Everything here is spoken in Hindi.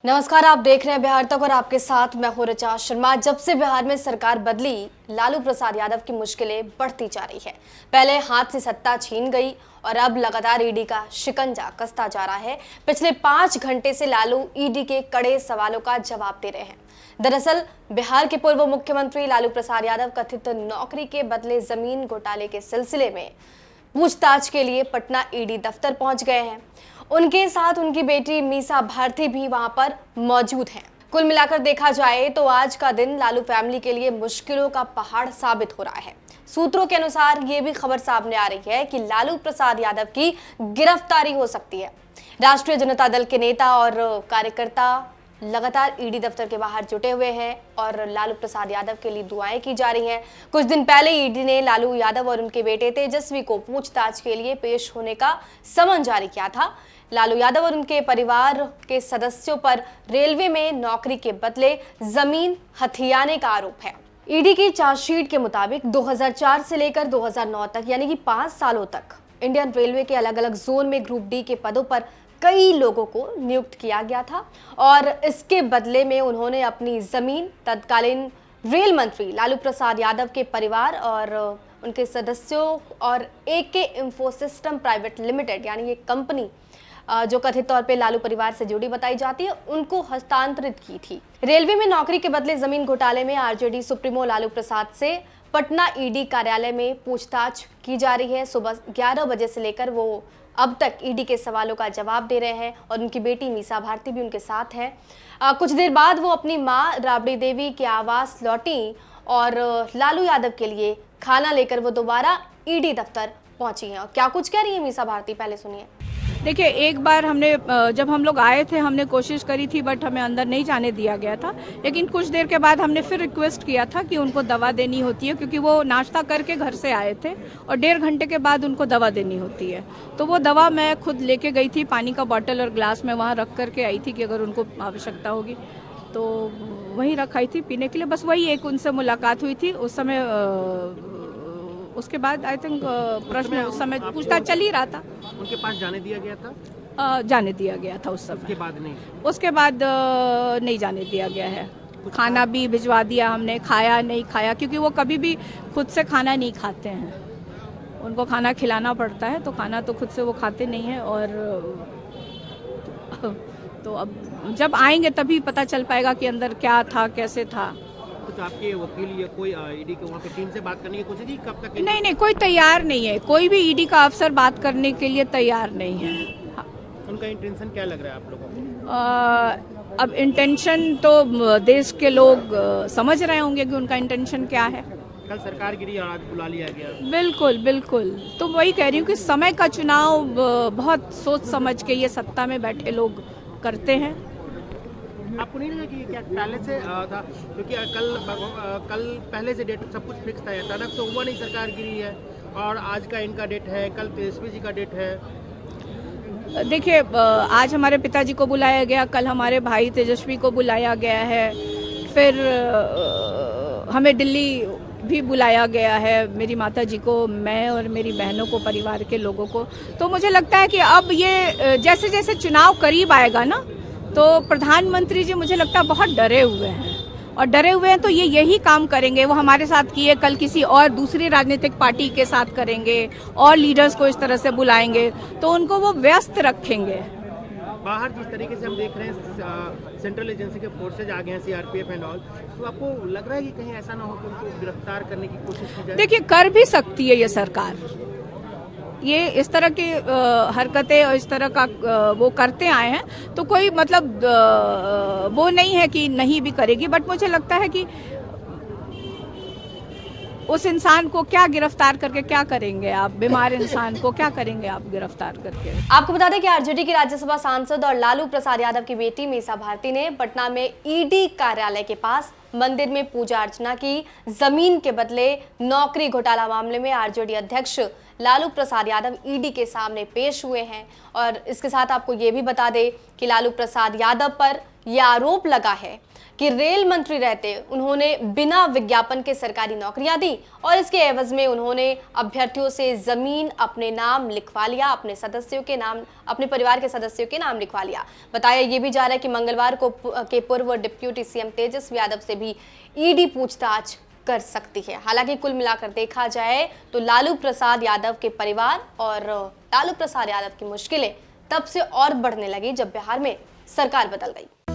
नमस्कार, आप देख रहे हैं बिहार तक और आपके साथ मैं हूं ऋचा शर्मा। जब से बिहार में सरकार बदली, लालू प्रसाद यादव की मुश्किलें बढ़ती जा रही है। पहले हाथ से सत्ता छीन गई और अब लगातार ईडी का शिकंजा कसता जा रहा है। पिछले 5 घंटे से लालू ईडी के कड़े सवालों का जवाब दे रहे हैं। दरअसल बिहार के पूर्व मुख्यमंत्री लालू प्रसाद यादव कथित नौकरी के बदले जमीन घोटाले के सिलसिले में पूछताछ के लिए पटना ईडी दफ्तर पहुंच गए हैं। उनके साथ उनकी बेटी मीसा भारती भी वहां पर मौजूद हैं। कुल मिलाकर देखा जाए तो आज का दिन लालू फैमिली के लिए मुश्किलों का पहाड़ साबित हो रहा है। सूत्रों के अनुसार ये भी खबर सामने आ रही है कि लालू प्रसाद यादव की गिरफ्तारी हो सकती है। राष्ट्रीय जनता दल के नेता और कार्यकर्ता लगातार ईडी दफ्तर के बाहर जुटे हुए हैं और लालू प्रसाद यादव के लिए दुआएं की जा रही हैं। कुछ दिन पहले ईडी ने लालू यादव और उनके बेटे तेजस्वी को पूछताछ के लिए पेश होने का समन जारी किया था। लालू यादव और उनके परिवार के सदस्यों पर रेलवे में नौकरी के बदले जमीन हथियाने का आरोप है। ईडी की चार्जशीट के मुताबिक 2004 से लेकर 2009 तक यानी कि 5 सालों तक इंडियन रेलवे के अलग अलग जोन में ग्रुप डी के पदों पर कई लोगों को नियुक्त किया गया था और इसके बदले में उन्होंने अपनी जमीन तत्कालीन रेल मंत्री लालू प्रसाद यादव के परिवार और उनके सदस्यों और एके इंफोसिस्टम प्राइवेट लिमिटेड यानी ये कंपनी जो कथित तौर पे लालू परिवार से जुड़ी बताई जाती है, उनको हस्तांतरित की थी। रेलवे में नौकरी के बदले जमीन घोटाले में आरजेडी सुप्रीमो लालू प्रसाद से पटना ईडी कार्यालय में पूछताछ की जा रही है। सुबह 11 बजे से लेकर वो अब तक ईडी के सवालों का जवाब दे रहे हैं और उनकी बेटी मीसा भारती भी उनके साथ है। कुछ देर बाद वो अपनी मां राबड़ी देवी के आवास लौटी और लालू यादव के लिए खाना लेकर वो दोबारा ईडी दफ्तर पहुंची हैं। और क्या कुछ कह रही है मीसा भारती, पहले सुनिए। देखिए, एक बार हमने जब हम लोग आए थे हमने कोशिश करी थी, बट हमें अंदर नहीं जाने दिया गया था। लेकिन कुछ देर के बाद हमने फिर रिक्वेस्ट किया था कि उनको दवा देनी होती है, क्योंकि वो नाश्ता करके घर से आए थे और 1.5 घंटे के बाद उनको दवा देनी होती है। तो वो दवा मैं खुद लेके गई थी, पानी का बॉटल और ग्लास में वहाँ रख करके आई थी कि अगर उनको आवश्यकता होगी तो वहीं रखाई थी पीने के लिए। बस वही एक उनसे मुलाकात हुई थी उस समय। उसके बाद आई थिंक प्रश्न उस समय पूछताछ चल ही रहा था। उनके पास जाने दिया गया था? जाने दिया गया था उस समय। उसके बाद नहीं? उसके बाद नहीं जाने दिया गया है। खाना भी भिजवा दिया हमने, खाया नहीं खाया, क्योंकि वो कभी भी खुद से खाना नहीं खाते हैं। उनको खाना खिलाना पड़ता है, तो खाना तो खुद से वो खाते नहीं है। और तो अब जब आएंगे तभी पता चल पाएगा कि अंदर क्या था, कैसे था। तो आपके वकील या कोई ईडी के वहाँ पे टीम से बात करने की कोशिश की? कब तक? नहीं, कोई तैयार नहीं है। कोई भी ईडी का अफसर बात करने के लिए तैयार नहीं है। हाँ। उनका इंटेंशन क्या लग रहा है आप लोगों को? अब इंटेंशन तो देश के लोग समझ रहे होंगे कि उनका इंटेंशन क्या है। कल सरकार गिरी और आज बुला लिया गया। बिल्कुल। तो वही कह रही हूँ कि समय का चुनाव बहुत सोच समझ के ये सत्ता में बैठे लोग करते हैं। आपको नहीं लगा कि क्या पहले से था? क्योंकि कल पहले से डेट सब कुछ फिक्स था, अचानक तो हुआ नहीं, सरकार गिरी है और आज का इनका डेट है, कल तेजस्वी जी का डेट है। देखिए, आज हमारे पिताजी को बुलाया गया, कल हमारे भाई तेजस्वी को बुलाया गया है, फिर हमें दिल्ली भी बुलाया गया है, मेरी माता जी को, मैं और मेरी बहनों को, परिवार के लोगों को। तो मुझे लगता है कि अब ये जैसे जैसे चुनाव करीब आएगा ना, तो प्रधानमंत्री जी मुझे लगता है बहुत डरे हुए हैं और डरे हुए हैं तो ये यही काम करेंगे। वो हमारे साथ किए, कल किसी और दूसरी राजनीतिक पार्टी के साथ करेंगे और लीडर्स को इस तरह से बुलाएंगे, तो उनको वो व्यस्त रखेंगे। बाहर जिस तरीके से हम देख रहे हैं सेंट्रल एजेंसी के फोर्सेज आ गए हैं, सीआरपीएफ एंड ऑल, तो आपको लग रहा है कि कहीं ऐसा ना हो कि उनको गिरफ्तार करने की कोशिश की जाए? देखिए, कर भी सकती है ये सरकार। ये इस तरह की हरकतें और इस तरह का वो करते आए हैं, तो कोई मतलब वो नहीं है कि नहीं भी करेगी। बट मुझे लगता है कि उस इंसान को क्या गिरफ्तार करके क्या करेंगे आप? बीमार इंसान को क्या करेंगे आप गिरफ्तार करके? आपको बता दें कि आरजेडी की राज्यसभा सांसद और लालू प्रसाद यादव की बेटी मीसा भारती ने पटना में ईडी कार्यालय के पास मंदिर में पूजा अर्चना की। जमीन के बदले नौकरी घोटाला मामले में आरजेडी अध्यक्ष लालू प्रसाद यादव ईडी के सामने पेश हुए हैं। और इसके साथ आपको ये भी बता दें कि लालू प्रसाद यादव पर यह आरोप लगा है कि रेल मंत्री रहते उन्होंने बिना विज्ञापन के सरकारी नौकरियां दी और इसके एवज में उन्होंने अभ्यर्थियों से जमीन अपने नाम लिखवा लिया, अपने सदस्यों के नाम, अपने परिवार के सदस्यों के नाम लिखवा लिया। बताया ये भी जा रहा है कि मंगलवार को के पूर्व डिप्टी सीएम तेजस्वी यादव से भी ईडी पूछताछ कर सकती है। हालांकि कुल मिलाकर देखा जाए तो लालू प्रसाद यादव के परिवार और लालू प्रसाद यादव की मुश्किलें तब से और बढ़ने लगी जब बिहार में सरकार बदल गई।